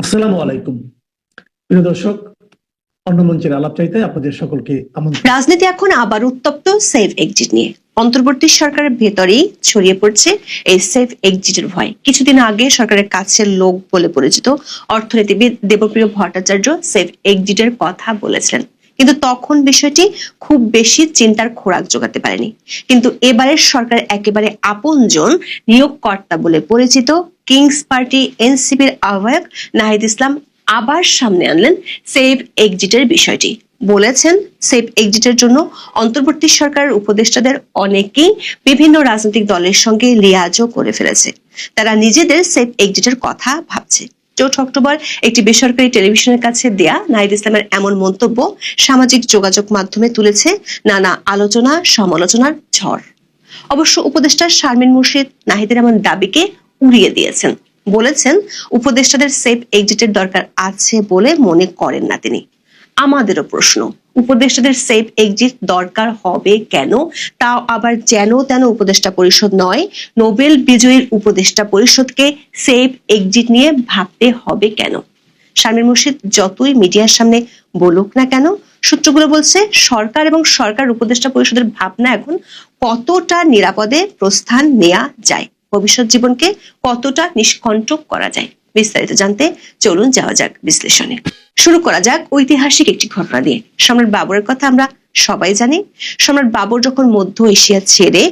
আসসালামু আলাইকুম প্রিয় দর্শক, অন্য মঞ্চের আলাপ চাইতে আপনাদের সকলকে আমন্ত্রণ। রাজনীতি এখন আবার উত্তপ্ত সেফ এক্সিট নিয়ে। অন্তর্বর্তী সরকারের ভেতরেই ছড়িয়ে পড়ছে এই সেফ এক্সিটের ভয়। কিছুদিন আগে সরকারের কাছের লোক বলে পরিচিত অর্থনীতিবিদ দেবপ্রিয় ভট্টাচার্য সেফ এক্সিটের কথা বলেছিলেন, কিন্তু তখন বিষয়টি খুব বেশি চিন্তার খোরাক জোগাতে পারেনি। কিন্তু এবারের সরকার একেবারে আপনজন নিয়োগকর্তা বলে পরিচিত কিংস পার্টি এনসিপির আহ্বায়ক নাহিদ ইসলাম আবার সামনে আনলেন সেফ এক্সিটের বিষয়টি। বলেছেন, সেফ এক্সিটের জন্য অন্তর্বর্তী সরকারের উপদেষ্টাদের অনেকেই বিভিন্ন রাজনৈতিক দলের সঙ্গে লিয়াজও করে ফেলেছে। তারা নিজেদের সেফ এক্সিটের কথা ভাবছে। 4 অক্টোবর একটি বেসরকারি টেলিভিশনের কাছে দেয়া নাহিদ ইসলামের এমন মন্তব্য সামাজিক যোগাযোগ মাধ্যমে তুলেছে নানা আলোচনা সমালোচনার ঝড়। অবশ্য উপদেষ্টা শারমিন মুর্শিদ নাহিদের এমন দাবিকে উড়িয়ে দিয়েছেন। বলেছেন, উপদেষ্টাদের সেফ এক্সিটের দরকার আছে বলে মনে করেন না তিনি। আমাদেরও প্রশ্ন, উপদেষ্টাদের সেফ এক্সিট দরকার হবে কেন? তাও আবার যেন তেন উপদেষ্টা পরিষদ নয়, নোবেল বিজয়ীর উপদেষ্টা পরিষদকে সেফ এক্সিট নিয়ে ভাবতে হবে কেন? শারমিন মুর্শিদ যতই মিডিয়ার সামনে বলুক না কেন, সূত্রগুলো বলছে সরকার এবং সরকার উপদেষ্টা পরিষদের ভাবনা এখন কতটা নিরাপদে প্রস্থান নেওয়া যায়, ভবিষ্যৎ জীবনকে কতটা নিষ্কণ্টক করা যায়। বিস্তারিত জানতে চলুন যাওয়া যাক বিশ্লেষণে। শুরু করা যাক ঐতিহাসিক একটি ঘটনা দিয়ে। সম্রাট বাবরের কথা আমরা সবাই জানি। সম্রাট বাবর যখন মধ্য এশিয়া ছেড়ে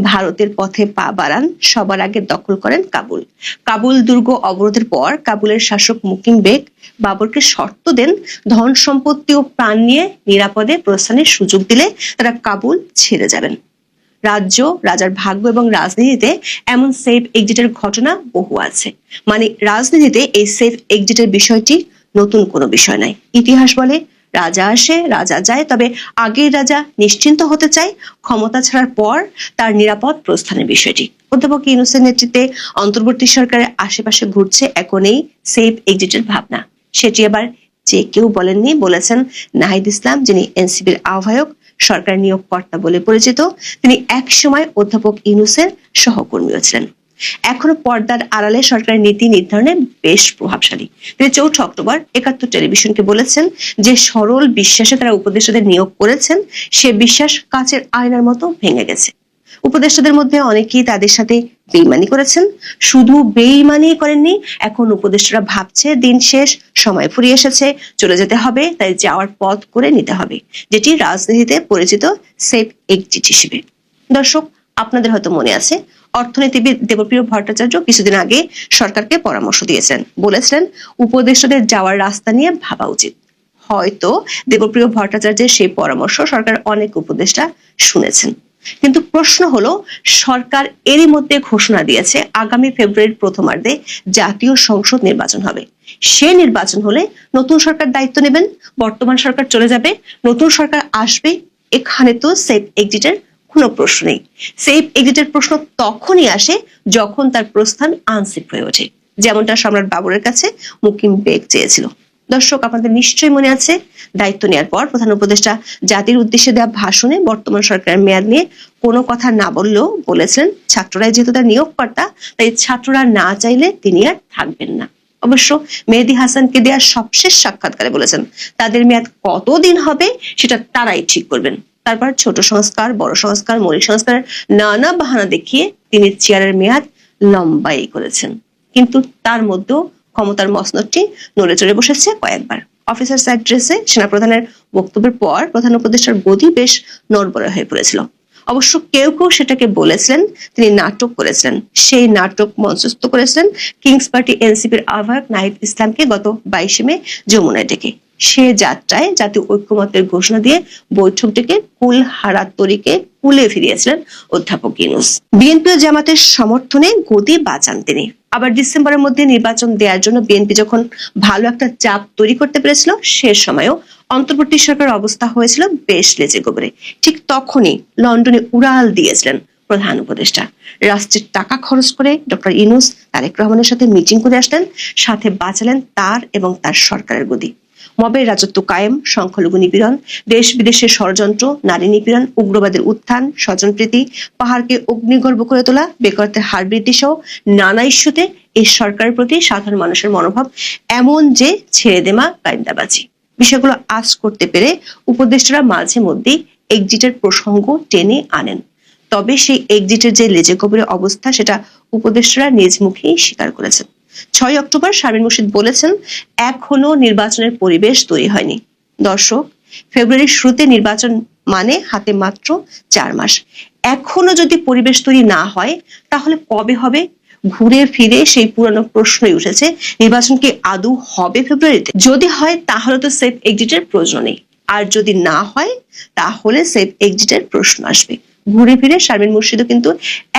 ভারতের পথে পা বাড়ান, সবার আগে দখল করেন কাবুল। কাবুল দুর্গ অবরোধের পর কাবুলের শাসক মুকিম বেগ বাবরকে শর্ত দেন, ধন সম্পত্তি ও প্রাণ নিয়ে নিরাপদে প্রস্থানের সুযোগ দিলে তারা কাবুল ছেড়ে যাবেন। রাজ্য, রাজার ভাগ্য এবং রাজনীতিতে এমন সেফ এক্সিটের ঘটনা বহু আছে। মানে রাজনীতিতে এই সেফ এক্সিটের বিষয়টি নতুন কোনো বিষয় নয়। ইতিহাস বলে, রাজা আসে রাজা যায়, তবে আগের রাজা নিশ্চিন্ত হতে চায় ক্ষমতা ছাড়ার পর তার নিরাপদ প্রস্থানের বিষয়টি। অধ্যাপক ইউনূসের নেতৃত্বে অন্তর্বর্তী সরকারের আশেপাশে ঘুরছে এখন এই সেফ এক্সিটের ভাবনা। সেটি আবার যে কেউ বলেননি, বলেছেন নাহিদ ইসলাম, যিনি এনসিপির আহ্বায়ক, সরকার নিয়োগকর্তা বলে পরিচিত। তিনি এক সময় অধ্যাপক ইউনূসের সহকর্মীও ছিলেন। এখনো পর্দার আড়ালে সরকারের নীতি নির্ধারণে বেশ প্রভাবশালী। তিনি 4 অক্টোবর 71 টেলিভিশনকে বলেছেন যে সরল বিশ্বাসে তারা উপদেষ্টাদের নিয়োগ করেছেন, সে বিশ্বাস কাচের আয়নার মতো ভেঙে গেছে। উপদেষ্টাদের মধ্যে অনেকেই তাদের সাথে বেইমানি করেছেন। শুধু বেইমানি করেননি, এখন উপদেষ্টারা ভাবছে দিন শেষ, সময় ফুরিয়ে এসেছে, চলে যেতে হবে, তাই যাওয়ার পথ করে নিতে হবে, যেটি রাজনীতিতে পরিচিত সেফ এক্সিট হিসেবে। দর্শক, আপনাদের হয়তো মনে আছে, অর্থনীতিবিদ দেবপ্রিয় ভট্টাচার্য কিছুদিন আগে সরকারকে পরামর্শ দিয়েছেন। বলেছিলেন উপদেষ্টাদের যাওয়ার রাস্তা নিয়ে ভাবা উচিত। হয়তো দেবপ্রিয় ভট্টাচার্যের সেই পরামর্শ সরকার অনেক উপদেষ্টা শুনেছেন। কিন্তু প্রশ্ন হলো, সরকার এরই মধ্যে ঘোষণা দিয়েছে আগামী ফেব্রুয়ারির প্রথমার্ধে জাতীয় সংসদ নির্বাচন হবে। সে নির্বাচন হলে নতুন সরকার দায়িত্ব নেবেন, বর্তমান সরকার চলে যাবে, নতুন সরকার আসবে। এখানে তো সেফ এক্সিটের কোনো প্রশ্ন নেই। সেফ এক্সিটের প্রশ্ন তখনই আসে যখন তার প্রস্থান আনসেফ হয়ে ওঠে, যেমনটা সম্রাট বাবরের কাছে মুকিম বেগ চেয়েছিল। দর্শক, আপনাদের নিশ্চয়ই মনে আছে, দায়িত্ব নেওয়ার পর প্রধান উপদেষ্টা জাতির উদ্দেশ্যে দেওয়া ভাষণে বর্তমান সরকারের মেয়াদ নিয়ে কোনো কথা না বললেও বলেছিলেন ছাত্ররাই যেহেতু তার নিয়োগকর্তা, তাই ছাত্ররা না চাইলে তিনি আর থাকবেন না। অবশ্য মেহেদী হাসানকে দেওয়া সবশেষ সাক্ষাৎকারে বলেছেন তাদের মেয়াদ কতদিন হবে সেটা তারাই ঠিক করবেন। তারপর ছোট সংস্কার, বড় সংস্কার, মৌলিক সংস্কার নানা বাহানা দেখিয়ে তিনি চেয়ারের মেয়াদ লম্বাই করেছেন। কিন্তু তার মধ্যেও ক্ষমতার মসনদটি নড়ে চড়ে বসেছে কয়েকবার। অফিসার্স অ্যাড্রেসে সেনাপ্রধানের বক্তব্যের পর প্রধান উপদেষ্টার গদি বেশ নড়বড়ে হয়ে পড়েছিল। অবশ্য কেউ কেউ সেটাকে বলেছিলেন তিনি নাটক করেছিলেন। সেই নাটক মঞ্চস্থ করেছিলেন কিংস পার্টি এনসিপির আহ্বায়ক নাহিদ ইসলামকে গত 22 মে যমুনায় ডেকে। সে যাত্রায় জাতীয় ঐক্যমত্যের ঘোষণা দিয়ে বৈঠক ডেকে কুল হারাত তরিকে কুলে ফিরিয়েছিলেন অধ্যাপক ইউনূস। বিএনপি ও জামাতের সমর্থনে গদি বাঁচান তিনি। আবার ডিসেম্বরের মধ্যে নির্বাচন দেওয়ার জন্য বিএনপি যখন ভালো একটা চাপ তৈরি করতে পেরেছিল, সে সময়ও অন্তর্বর্তী সরকারের অবস্থা হয়েছিল বেশ লেজে গোবরে। ঠিক তখনই লন্ডনে উড়াল দিয়েছিলেন প্রধান উপদেষ্টা। রাষ্ট্রের টাকা খরচ করে ডক্টর ইউনূস তারেক রহমানের সাথে মিটিং করে আসলেন, সাথে বাঁচালেন তার এবং তার সরকারের গদি। মবের রাজত্ব কায়েম, সংখ্যালঘু নিপীড়ন, দেশ বিদেশের ষড়যন্ত্র, নারী নিপীড়ন, উগ্রবাদের উত্থান, স্বজনপ্রীতি, পাহাড়কে অগ্নিগর্ভ করে তোলা, বেকারত্বের হার বৃদ্ধি সহ নানা ইস্যুতে এই সরকারের প্রতি সাধারণ মানুষের মনোভাব এমন যে ছেড়ে দেমা কায়দাবাজি। বিষয়গুলো আঁচ করতে পেরে উপদেষ্টারা মাঝে মধ্যেই এক্সিটের প্রসঙ্গ টেনে আনেন। তবে সেই এক্সিটের যে লেজে কবরে অবস্থা সেটা উপদেষ্টারা নিজ মুখেই স্বীকার করেছেন। 6 অক্টোবর শারমিন মুর্শিদ বলেছেন, এখনো নির্বাচনের পরিবেশ তৈরি হয়নি। দর্শক, ফেব্রুয়ারির শুরুতে নির্বাচন মানে হাতে মাত্র 4 মাস। এখনো যদি পরিবেশ তৈরি না হয় তাহলে কবে হবে? ঘুরে ফিরে সেই পুরনো প্রশ্নই উঠেছে, নির্বাচন কি আদৌ হবে ফেব্রুয়ারিতে? যদি হয় তাহলে তো সেফ এক্সিটের প্রয়োজন নেই, আর যদি না হয় তাহলে সেফ এক্সিটের প্রশ্ন আসবে। ঘুরে ফিরে শারমিন মুর্শিদও কিন্তু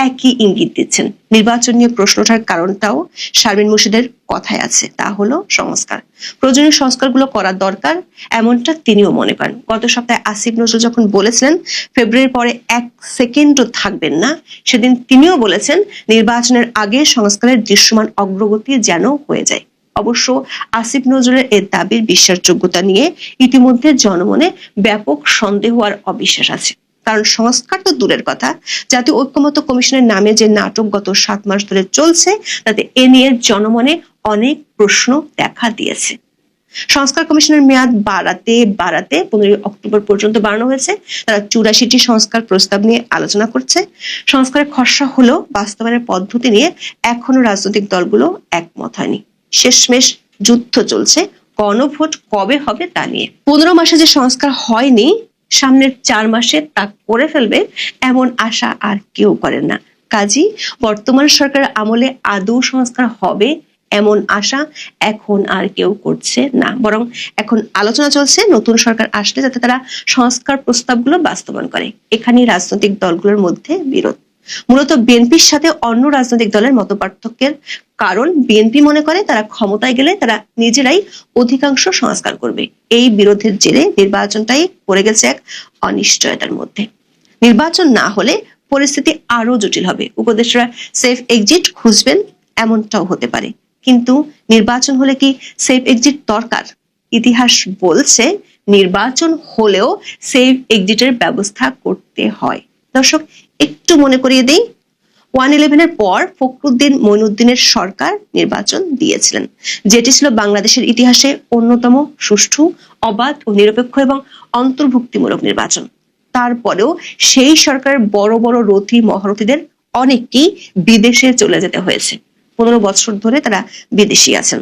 একই ইঙ্গিত দিচ্ছেন। নির্বাচন নিয়ে প্রশ্ন ওঠার কারণটাও শারমিন মুর্শিদের কথায় আছে, তা হলো সংস্কার। প্রয়োজনীয় সংস্কারগুলো করা দরকার, এমনটা তিনিও মনে করেন। গত সপ্তাহে আসিফ নজরুল যখন বলেছিলেন ফেব্রুয়ারির পরে 1 সেকেন্ডও থাকবেন না, সেদিন তিনিও বলেছেন নির্বাচনের আগে সংস্কারের দৃশ্যমান অগ্রগতি যেন হয়ে যায়। অবশ্য আসিফ নজরুলের এ দাবির বিশ্বাসযোগ্যতা নিয়ে ইতিমধ্যে জনমনে ব্যাপক সন্দেহ আর অবিশ্বাস আছে। কারণ সংস্কার তো দূরের কথা, জাতীয় ঐক্যমত্য কমিশনের নামে যে নাটক গত 7 মাস ধরে চলছে তাতে এ নিয়ে জনমনে অনেক প্রশ্ন দেখা দিয়েছে। সংস্কার কমিশনের মেয়াদ বাড়াতে 15 অক্টোবর পর্যন্ত বাড়ানো হয়েছে। তারা 84টি সংস্কার প্রস্তাব নিয়ে আলোচনা করছে। সংস্কারের খসড়া হলেও বাস্তবায়নের পদ্ধতি নিয়ে এখনো রাজনৈতিক দলগুলো একমত হয়নি। শেষমেশ যুদ্ধ চলছে গণভোট কবে হবে তা নিয়ে। 15 মাসে যে সংস্কার হয়নি, সামনের 4 মাসে তা করে ফেলবে এমন আশা আর কেউ করেন না। কাজী বর্তমান সরকারের আমলে আদৌ সংস্কার হবে এমন আশা এখন আর কেউ করছে না, বরং এখন আলোচনা চলছে নতুন সরকার আসলে যাতে তারা সংস্কার প্রস্তাবগুলো বাস্তবায়ন করে। এখানে রাজনৈতিক দলগুলোর মধ্যে বিরোধ, মূলত বিএনপির সাথে অন্য রাজনৈতিক দলের মতপার্থক্যের কারণ বিএনপি মনে করে তারা ক্ষমতায় গেলে তারা নিজেরাই অধিকাংশ সংস্কার করবে। এই বিরোধের জেরে নির্বাচনটাই পড়ে গেছে এক অনিশ্চয়তার মধ্যে। নির্বাচন না হলে পরিস্থিতি আরো জটিল হবে। উপদেষ্টারা সেফ এক্সিট খুঁজবেন এমনটাও হতে পারে, কিন্তু নির্বাচন হলে কি সেফ এক্সিট দরকার? ইতিহাস বলছে নির্বাচন হলেও সেফ এক্সিটের ব্যবস্থা করতে হয়। দর্শক, একটু মনে করিয়ে দেই, 1/11 পর ফখরুদ্দিন মঈনুদ্দিনের সরকার নির্বাচন দিয়েছিলেন, যেটি ছিল বাংলাদেশের ইতিহাসে অন্যতম সুষ্ঠু, অবাধ ও নিরপেক্ষ এবং অন্তর্ভুক্তিমূলক নির্বাচন। তারপরেও সেই সরকারের বড় বড় রথী মহারথীদের অনেককেই বিদেশে চলে যেতে হয়েছে। 15 বছর ধরে তারা বিদেশি আছেন।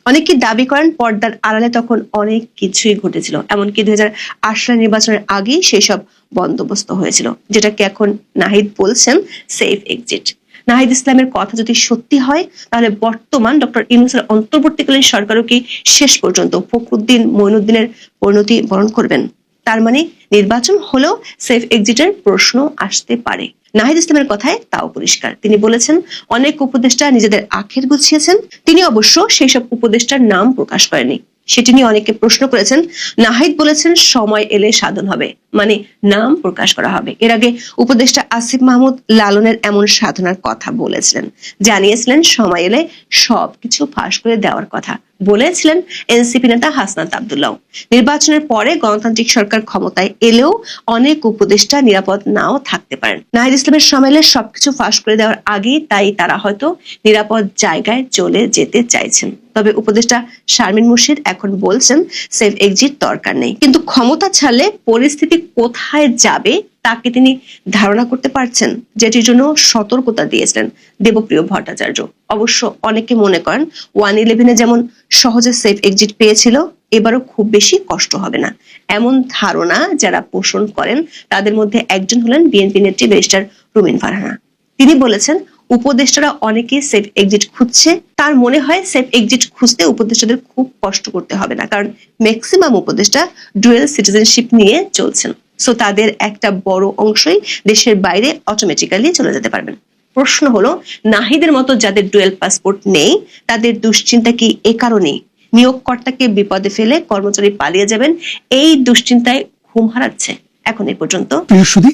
অনেকে দাবি করেন পর্দার আড়ালে তখন অনেক কিছুই ঘটেছিল, এমনকি 2008 সালের নির্বাচনের আগেই সেই সব বন্দোবস্ত হয়েছিল, যেটাকে এখন নাহিদ বলছেন সেফ এক্সিট। নাহিদ ইসলামের কথা যদি সত্যি হয় তাহলে বর্তমান ডক্টর ইউনূসের অন্তর্বর্তীকালীন সরকারও কি শেষ পর্যন্ত ফখরুদ্দিন মঈনুদ্দিনের পরিণতি বরণ করবেন? তার মানে নির্বাচন হলেও সেফ এক্সিটের প্রশ্ন আসতে পারে। নাহিদ ইসলামের কথায় তাও পরিষ্কার। তিনি বলেছেন অনেক উপদেষ্টা নিজেদের আখের গুছিয়েছেন। তিনি অবশ্য সেই সব উপদেষ্টার নাম প্রকাশ করেনি। সেটি নিয়ে অনেকে প্রশ্ন করেছেন। নাহিদ বলেছেন সময় এলে সাধন হবে, মানে নাম প্রকাশ করা হবে। এর আগে উপদেষ্টা আসিফ মাহমুদ লালনের এমন সাধনার কথা বলেছিলেন, জানিয়েছিলেন সময় এলে সবকিছু ফাঁস করে দেওয়ার কথা বলেছিলেন এনসিপি নেতা হাসনাত আব্দুল্লাহ। নির্বাচনের পরে গণতান্ত্রিক সরকার ক্ষমতায় এলেও অনেক উপদেষ্টা নিরাপদ নাও থাকতে পারেন। নাহিদ ইসলামের সময় এলে সবকিছু ফাঁস করে দেওয়ার আগেই তাই তারা হয়তো নিরাপদ জায়গায় চলে যেতে চাইছেন। তবে উপদেষ্টা শারমিন মুর্শিদ এখন বলছেন সেফ এক্সিট দরকার নেই, কিন্তু ক্ষমতা ছাড়লে পরিস্থিতি কোথায় যাবে তাকে তিনি ধারণা করতে পারছেন, যেটির জন্য সতর্কতা দিয়েছিলেন দেবপ্রিয় ভট্টাচার্য। অবশ্য অনেকে মনে করেন 1/11 যেমন সহজে সেফ এক্সিট পেয়েছিল, এবারও খুব বেশি কষ্ট হবে না। এমন ধারণা যারা পোষণ করেন তাদের মধ্যে একজন হলেন বিএনপি নেত্রী ব্যারিস্টার রুমিন ফারহানা। তিনি বলেছেন উপদেষ্টারা অনেকে সেফ এক্সিট খুঁজছে, তার মনে হয় সেফ এক্সিট খুঁজতে উপদেষ্টাদের খুব কষ্ট করতে হবে না, কারণ ম্যাক্সিমাম উপদেষ্টা ডুয়েল সিটিজেনশিপ নিয়ে চলছেন। সো তাদের একটা বড় অংশই দেশের বাইরে অটোমেটিক্যালি চলে যেতে পারবেন। প্রশ্ন হলো নাহিদের মতো যাদের ডুয়েল পাসপোর্ট নেই তাদের দুশ্চিন্তা কি এ কারণে নিয়োগকর্তাকে বিপদে ফেলে কর্মচারী পালিয়ে যাবেন এই দুশ্চিন্তায় ঘুম হারাচ্ছে? এখন এই পর্যন্ত। প্রিয় সুধী,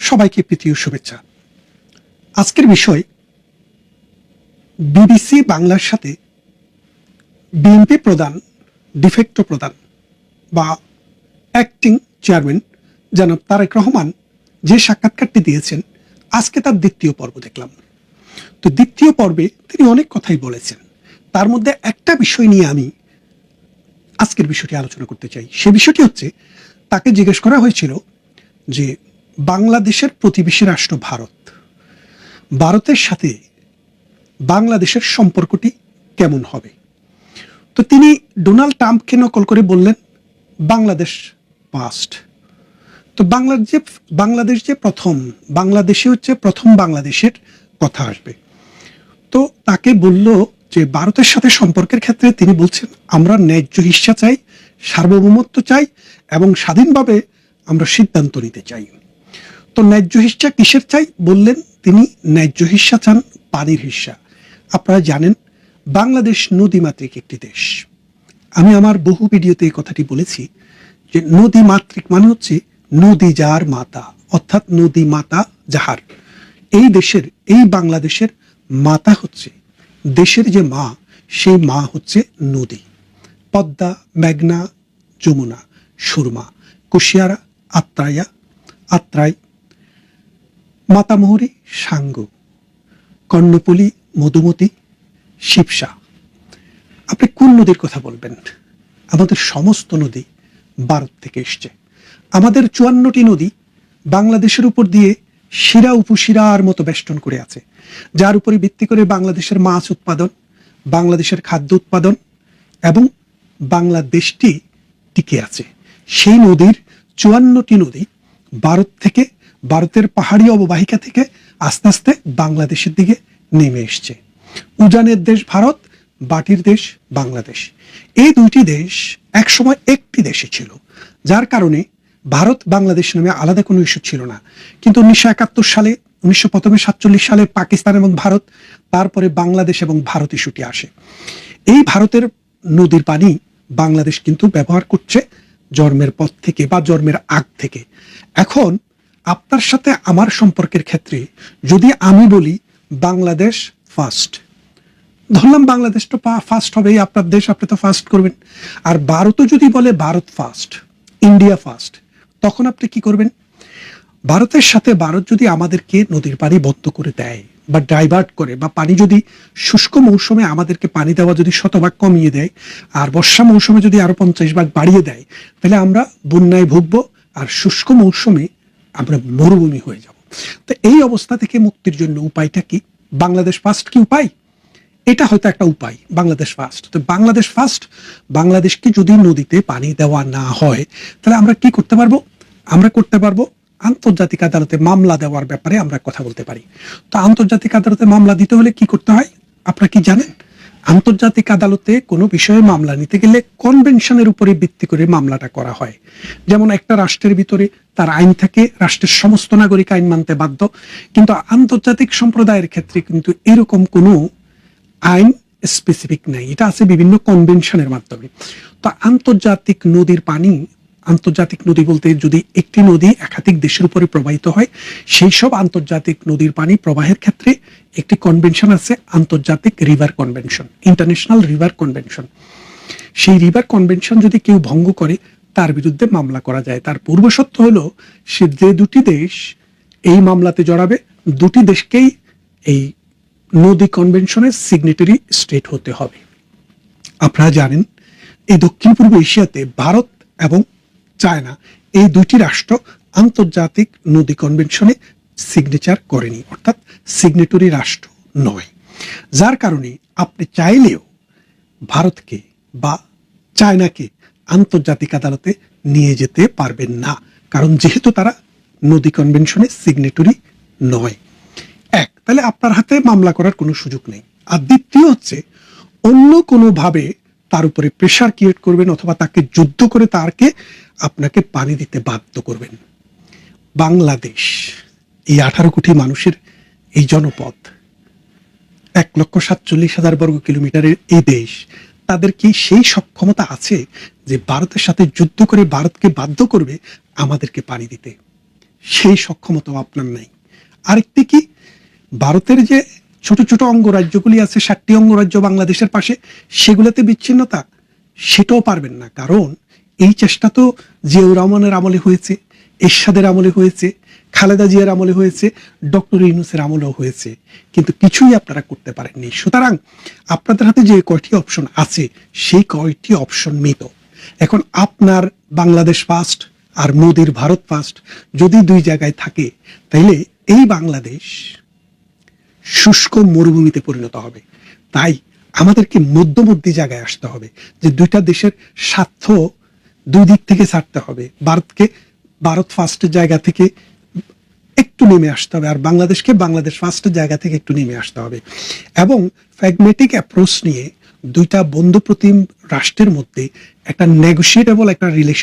সবাইকে প্রীতীয় শুভেচ্ছা। আজকের বিষয় বিবিসি বাংলার সাথে বিএনপি প্রধান ডিফেক্টো প্রধান বা অ্যাক্টিং চেয়ারম্যান জনাব তারেক রহমান যে সাক্ষাৎকারটি দিয়েছেন, আজকে তার দ্বিতীয় পর্ব দেখলাম। তো দ্বিতীয় পর্বে তিনি অনেক কথাই বলেছেন। তার মধ্যে একটা বিষয় নিয়ে আমি আজকের বিষয়টি আলোচনা করতে চাই। সে বিষয়টি হচ্ছে, তাকে জিজ্ঞেস করা হয়েছিল যে বাংলাদেশের প্রতিবেশী রাষ্ট্র ভারত, ভারতের সাথে বাংলাদেশের সম্পর্কটি কেমন হবে। তো তিনি ডোনাল্ড ট্রাম্পকে নকল করে বললেন বাংলাদেশ ফার্স্ট। তো বাংলাদেশ যে প্রথম, বাংলাদেশে হচ্ছে প্রথম বাংলাদেশের কথা আসবে। তো তাকে বলল যে ভারতের সাথে সম্পর্কের ক্ষেত্রে তিনি বলছেন আমরা ন্যায্য হিস্সা চাই, সার্বভৌমত্ব চাই এবং স্বাধীনভাবে আমরা সিদ্ধান্ত নিতে চাই। তো ন্যায্য হিস্সা কিসের চাই বললেন তিনি, ন্যায্য হিস্সা চান পানির হিস্সা। আপনারা জানেন বাংলাদেশ নদীমাতৃক একটি দেশ। আমি আমার বহু ভিডিওতে এই কথাটি বলেছি যে নদী মাতৃক মানে হচ্ছে নদী যার মাতা, অর্থাৎ নদী মাতা যাহার। এই দেশের, এই বাংলাদেশের মাতা হচ্ছে, দেশের যে মা, সেই মা হচ্ছে নদী। পদ্মা, মেঘনা, যমুনা, সুরমা, কুশিয়ারা, আত্রাই, মাতামুহুরী, সাঙ্গ, কর্ণফুলী, মধুমতি, শিবসা। আপনি কোন নদীর কথা বলবেন? আমাদের সমস্ত নদী ভারত থেকে এসছে। আমাদের 54টি নদী বাংলাদেশের উপর দিয়ে শিরা উপশিরার মতো বেষ্টন করে আছে, যার উপরে ভিত্তি করে বাংলাদেশের মাছ উৎপাদন, বাংলাদেশের খাদ্য উৎপাদন এবং বাংলাদেশটি টিকে আছে। সেই নদীর 54টি নদী ভারত থেকে, ভারতের পাহাড়ি অববাহিকা থেকে আস্তে আস্তে বাংলাদেশের দিকে নেমে এসছে। উজানের দেশ ভারত, বাটির দেশ বাংলাদেশ। এই দুইটি দেশ একসময় একটি দেশে ছিল, যার কারণে ভারত বাংলাদেশ নামে আলাদা কোনো ইস্যু ছিল না। কিন্তু 1971 সালে, 1947 সালে পাকিস্তান এবং ভারত, তারপরে বাংলাদেশ এবং ভারত ইস্যুটি আসে। এই ভারতের নদীর পানি বাংলাদেশ কিন্তু ব্যবহার করছে জন্মের পর থেকে বা জন্মের আগ থেকে। এখন আপনার সাথে আমার সম্পর্কের ক্ষেত্রে যদি আমি বলি বাংলাদেশ ফার্স্ট, ধরলাম বাংলাদেশ তো ফার্স্ট হবে, আপনার দেশ, আপনি তো ফার্স্ট করবেন। আর ভারতও যদি বলে ভারত ফার্স্ট, ইন্ডিয়া ফার্স্ট, তখন আপনি কি করবেন? ভারতের সাথে ভারত যদি আমাদেরকে নদীর পানি বন্ধ করে দেয় বা ডাইভার্ট করে, বা পানি যদি শুষ্ক মৌসুমে আমাদেরকে পানি দেওয়া যদি 100 ভাগ কমিয়ে দেয়, আর বর্ষা মৌসুমে যদি আরো 50 ভাগ বাড়িয়ে দেয়, তাহলে আমরা বন্যায় ভুগবো আর শুষ্ক মৌসুমে আমরা মরুভূমি হয়ে যাব। তো এই অবস্থা থেকে মুক্তির জন্য উপায়টা কি? বাংলাদেশ ফার্স্ট কি উপায়? এটা হয়তো একটা উপায়, বাংলাদেশ ফার্স্ট। তো বাংলাদেশ ফার্স্ট, বাংলাদেশকে যদি নদীতে পানি দেওয়া না হয়, তাহলে আমরা কি করতে পারবো? আমরা করতে পারবো আন্তর্জাতিক আদালতে মামলা দেওয়ার ব্যাপারে আমরা কথা বলতে পারি। তো আন্তর্জাতিক আদালতে মামলা দিতে হলে কি করতে হয় আপনারা কি জানেন? আন্তর্জাতিক আদালতে কোনো বিষয়ে মামলা নিতে গেলে কনভেনশনের উপরে ভিত্তি করে মামলাটা করা হয়। যেমন একটা রাষ্ট্রের ভিতরে তার আইন থাকে, রাষ্ট্রের সমস্ত নাগরিক আইন মানতে বাধ্য। কিন্তু আন্তর্জাতিক সম্প্রদায়ের ক্ষেত্রে কিন্তু এরকম কোনো আইন স্পেসিফিক নাই, এটা আছে বিভিন্ন কনভেনশনের মাধ্যমে। তো আন্তর্জাতিক নদীর পানি, আন্তর্জাতিক নদী বলতে যদি একটি নদী একাধিক দেশের উপরে প্রবাহিত হয়, সেই সব আন্তর্জাতিক নদীর পানি প্রবাহের ক্ষেত্রে একটি কনভেনশন আছে, আন্তর্জাতিক river convention, international river convention. সেই রিভার কনভেনশন যদি কেউ ভঙ্গ করে, তার বিরুদ্ধে মামলা করা যায়। তার পূর্ব শর্ত হলো সে যে দুটি দেশ এই মামলাতে জড়াবে, দুটি দেশকেই এই নদী কনভেনশনের সিগনেটারি স্টেট হতে হবে। আপনারা জানেন এই দক্ষিণ পূর্ব এশিয়াতে ভারত এবং চায়না, এই দুইটি রাষ্ট্র আন্তর্জাতিক নদী কনভেনশনে সিগনেচার করেনি, অর্থাৎ সিগনেটরি রাষ্ট্র নয়। যার কারণে আপনি চাইলেও ভারতকে বা চায়নাকে আন্তর্জাতিক আদালতে নিয়ে যেতে পারবেন না, কারণ যেহেতু তারা নদী কনভেনশনে সিগনেটরি নয়। এক, তাহলে আপনার হাতে মামলা করার কোনো সুযোগ নেই। আর দ্বিতীয় হচ্ছে, অন্য কোনোভাবে তার উপরে প্রেশার ক্রিয়েট করবেন অথবা তাকে যুদ্ধ করে তাকে আপনাকে পানি দিতে বাধ্য করবেন। বাংলাদেশ, এই 18 কোটি মানুষের এই জনপদ, 1,47,000 বর্গ কিলোমিটারের এই দেশ, তাদের কি সেই সক্ষমতা আছে যে ভারতের সাথে যুদ্ধ করে ভারতকে বাধ্য করবে আমাদেরকে পানি দিতে? সেই সক্ষমতাও আপনার নাই। আরেকটি কি, ভারতের যে ছোট ছোট অঙ্গরাজ্যগুলি আছে, 7টি অঙ্গরাজ্য বাংলাদেশের পাশে, সেগুলোতে বিচ্ছিন্নতা, সেটাও পারবেন না, কারণ এই চেষ্টা তো জিয়াউর রহমানের আমলে হয়েছে, এরশাদের আমলে হয়েছে, খালেদা জিয়ার আমলে হয়েছে, ডক্টর ইউনূসের আমলেও হয়েছে, কিন্তু কিছুই আপনারা করতে পারেননি। সুতরাং আপনাদের হাতে যে কয়টি অপশন আছে সেই কয়টি অপশন মৃত। এখন আপনার বাংলাদেশ ফার্স্ট আর মোদির ভারত ফার্স্ট যদি দুই জায়গায় থাকে, তাইলে এই বাংলাদেশ শুষ্ক মরুভূমিতে পরিণত হবে। তাই আমাদেরকে মধ্যবর্তী জায়গায় আসতে হবে, যে দুইটা দেশের স্বার্থ দুই দিক থেকে ছাড়তে হবে। ভারত ফার্স্টের জায়গা থেকে একটু নেমে আসতে হবে, আর বাংলাদেশকে বাংলাদেশ ফার্স্টের জায়গা থেকে একটু নেমে আসতে হবে, এবং প্র্যাগমেটিক অ্যাপ্রোচ নিয়ে দুইটা বন্ধুপ্রতিম রাষ্ট্রের মধ্যে একটা নেগোশিয়েটেবল একটা রিলেশন